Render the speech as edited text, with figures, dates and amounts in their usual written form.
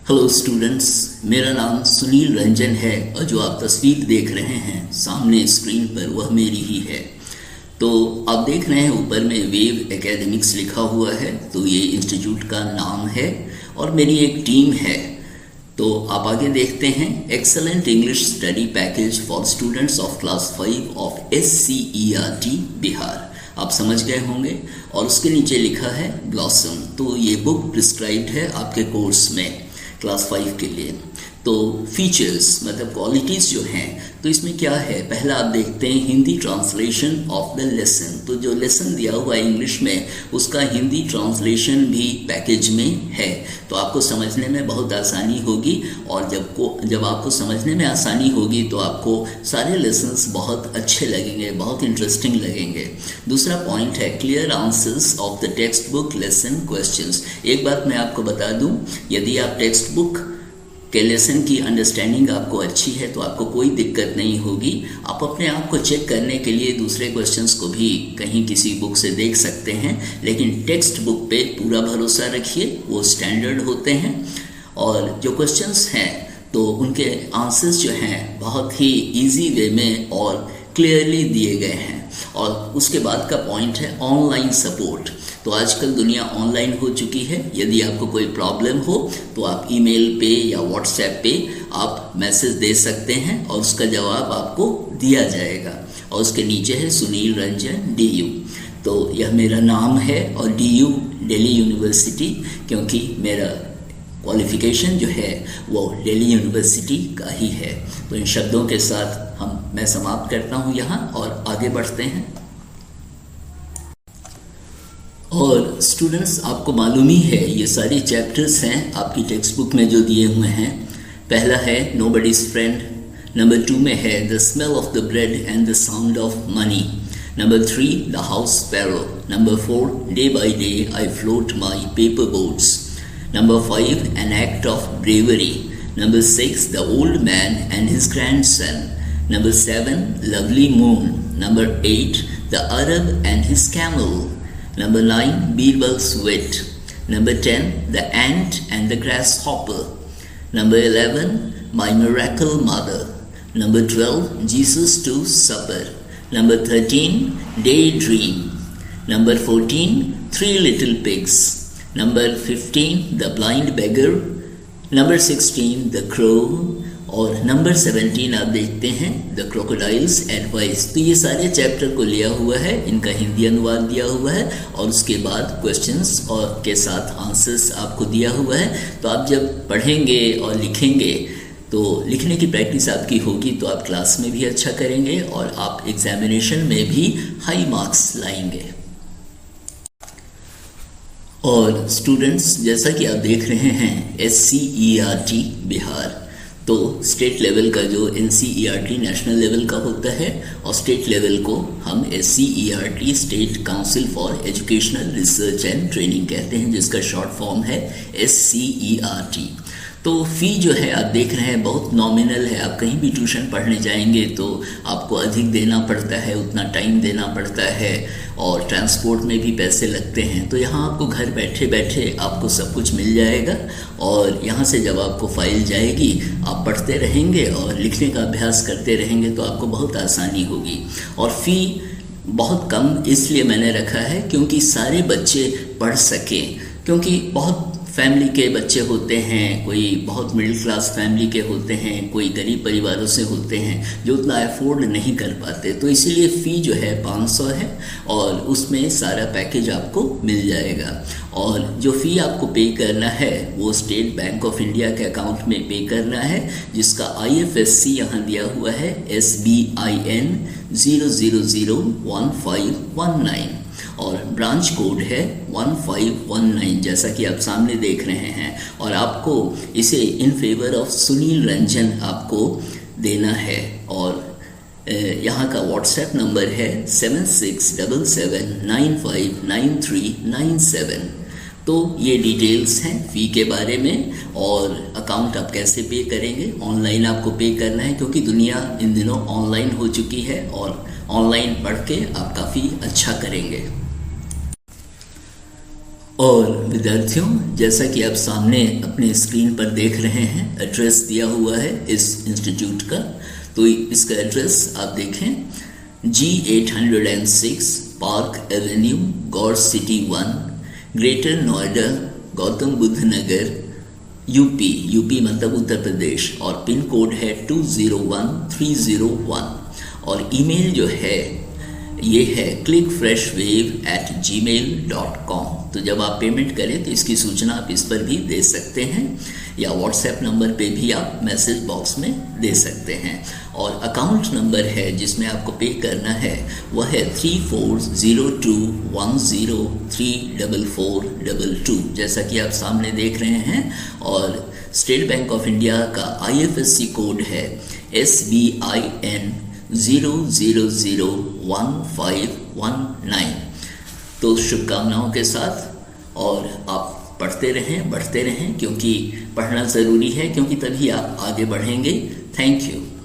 Hello students, मेरा नाम सुनील रंजन है और जो आप तस्वीर देख रहे हैं सामने स्क्रीन पर वह मेरी ही है। तो आप देख रहे हैं ऊपर में वेव एकेडमिक्स लिखा हुआ है, तो ये इंस्टीट्यूट का नाम है और मेरी एक टीम है। तो आप आगे देखते हैं, excellent English study package for students of class 5 of SCERT Bihar. आप समझ गए होंगे। और उसके नीचे लिखा है ब्लॉसम। तो ये बुक प्रिस्क्राइब्ड है आपके कोर्स में क्लास 5 के लिए। तो फीचर्स मतलब क्वालिटीज़ जो हैं, तो इसमें क्या है, पहला आप देखते हैं Hindi translation of the lesson. तो जो लेसन दिया हुआ है इंग्लिश में, उसका हिंदी ट्रांसलेशन भी पैकेज में है, तो आपको समझने में बहुत आसानी होगी। और जब आपको समझने में आसानी होगी तो आपको सारे लेसन्स बहुत अच्छे लगेंगे, बहुत इंटरेस्टिंग लगेंगे। दूसरा पॉइंट है clear answers of the text book lesson questions. एक बात मैं आपको बता दूं, यदि आप टेक्स्ट बुक के लेसन की अंडरस्टैंडिंग आपको अच्छी है तो आपको कोई दिक्कत नहीं होगी। आप अपने आप को चेक करने के लिए दूसरे क्वेश्चंस को भी कहीं किसी बुक से देख सकते हैं, लेकिन टेक्स्ट बुक पे पूरा भरोसा रखिए, वो स्टैंडर्ड होते हैं। और जो क्वेश्चंस हैं तो उनके आंसर्स जो हैं बहुत ही इजी वे में और क्लियरली दिए गए हैं। और उसके बाद का पॉइंट है ऑनलाइन सपोर्ट। तो आजकल दुनिया ऑनलाइन हो चुकी है। यदि आपको कोई प्रॉब्लम हो तो आप ईमेल पे या व्हाट्सएप पे आप मैसेज दे सकते हैं और उसका जवाब आपको दिया जाएगा। और उसके नीचे है सुनील रंजन DU। तो यह मेरा नाम है और DU दिल्ली यूनिवर्सिटी, क्योंकि मेरा क्वालिफिकेशन जो है वो दिल्ली यूनिवर्सिटी का ही है। तो इन शब्दों के साथ मैं समाप्त करता हूँ यहाँ और आगे बढ़ते हैं। और स्टूडेंट्स, आपको मालूम ही है ये सारे चैप्टर्स हैं आपकी टेक्स्ट बुक में जो दिए हुए हैं। पहला है नोबडीज फ्रेंड, नंबर 2 में है the smell of the bread and the sound of money, number 3 the house sparrow, number 4 day by day I float my paper boats, number 5 an act of bravery, number 6 the old man and his grandson, number 7 lovely moon, number 8 the Arab and his camel, Number 9, Birbal's wit. Number 10, the ant and the grasshopper. Number 11, my miracle mother. Number 12, Jesus to supper. Number 13, daydream. Number 14, three little pigs. Number 15, the blind beggar. Number 16, the crow. और number 17 आप देखते हैं the crocodiles advice. तो ये सारे chapter को लिया हुआ है, इनका हिंदी अनुवाद दिया हुआ है और उसके बाद क्वेश्चंस और के साथ आंसर्स आपको दिया हुआ है। तो आप जब पढ़ेंगे और लिखेंगे तो लिखने की प्रैक्टिस आपकी होगी तो आप क्लास में भी अच्छा करेंगे और आप एग्जामिनेशन में भी हाई मार्क्स लाएंगे। और स्टूडेंट्स, जैसा कि आप देख रहे हैं SCERT बिहार, तो स्टेट लेवल का जो NCERT नेशनल लेवल का होता है और स्टेट लेवल को हम SCERT state council for educational research and training कहते हैं, जिसका शॉर्ट फॉर्म है SCERT। तो फ़ी जो है आप देख रहे हैं बहुत नॉमिनल है। आप कहीं भी ट्यूशन पढ़ने जाएंगे तो आपको अधिक देना पड़ता है, उतना टाइम देना पड़ता है और ट्रांसपोर्ट में भी पैसे लगते हैं। तो यहाँ आपको घर बैठे बैठे आपको सब कुछ मिल जाएगा और यहाँ से जब आपको फाइल जाएगी आप पढ़ते रहेंगे और लिखने का अभ्यास करते रहेंगे तो आपको बहुत आसानी होगी। और फ़ी बहुत कम इसलिए मैंने रखा है क्योंकि सारे बच्चे पढ़ सकें, क्योंकि बहुत फैमिली के बच्चे होते हैं, कोई बहुत मिडिल क्लास फैमिली के होते हैं, कोई गरीब परिवारों से होते हैं जो उतना अफोर्ड नहीं कर पाते। तो इसीलिए फ़ी जो है 500 है और उसमें सारा पैकेज आपको मिल जाएगा। और जो फ़ी आपको पे करना है वो स्टेट बैंक ऑफ इंडिया के अकाउंट में पे करना है, जिसका IFSC यहाँ दिया हुआ है SBIN 0001519 और ब्रांच कोड है 1519, जैसा कि आप सामने देख रहे हैं। और आपको इसे in favour of Sunil Ranjan आपको देना है। और यहाँ का व्हाट्सएप नंबर है 7677959397। तो ये डिटेल्स हैं फ़ी के बारे में और अकाउंट आप कैसे पे करेंगे। ऑनलाइन आपको पे करना है क्योंकि दुनिया इन दिनों ऑनलाइन हो चुकी है और ऑनलाइन पढ़ के आप काफ़ी अच्छा करेंगे। और विद्यार्थियों, जैसा कि आप सामने अपने स्क्रीन पर देख रहे हैं, एड्रेस दिया हुआ है इस इंस्टीट्यूट का। तो इसका एड्रेस आप देखें, G806 पार्क एवेन्यू, गौर सिटी 1, ग्रेटर नोएडा, गौतम बुद्ध नगर, यूपी मतलब उत्तर प्रदेश, और पिन कोड है 201301। और ईमेल जो है ये है clickfreshwave@gmail.com। तो जब आप पेमेंट करें तो इसकी सूचना आप इस पर भी दे सकते हैं, या व्हाट्सएप नंबर पे भी आप मैसेज बॉक्स में दे सकते हैं। और अकाउंट नंबर है जिसमें आपको पे करना है, वह है 340210344422, जैसा कि आप सामने देख रहे हैं। और स्टेट बैंक ऑफ इंडिया का IFSC कोड है SBIN 0001519। तो शुभकामनाओं के साथ, और आप पढ़ते रहें, बढ़ते रहें, क्योंकि पढ़ना ज़रूरी है, क्योंकि तभी आप आगे बढ़ेंगे। Thank you.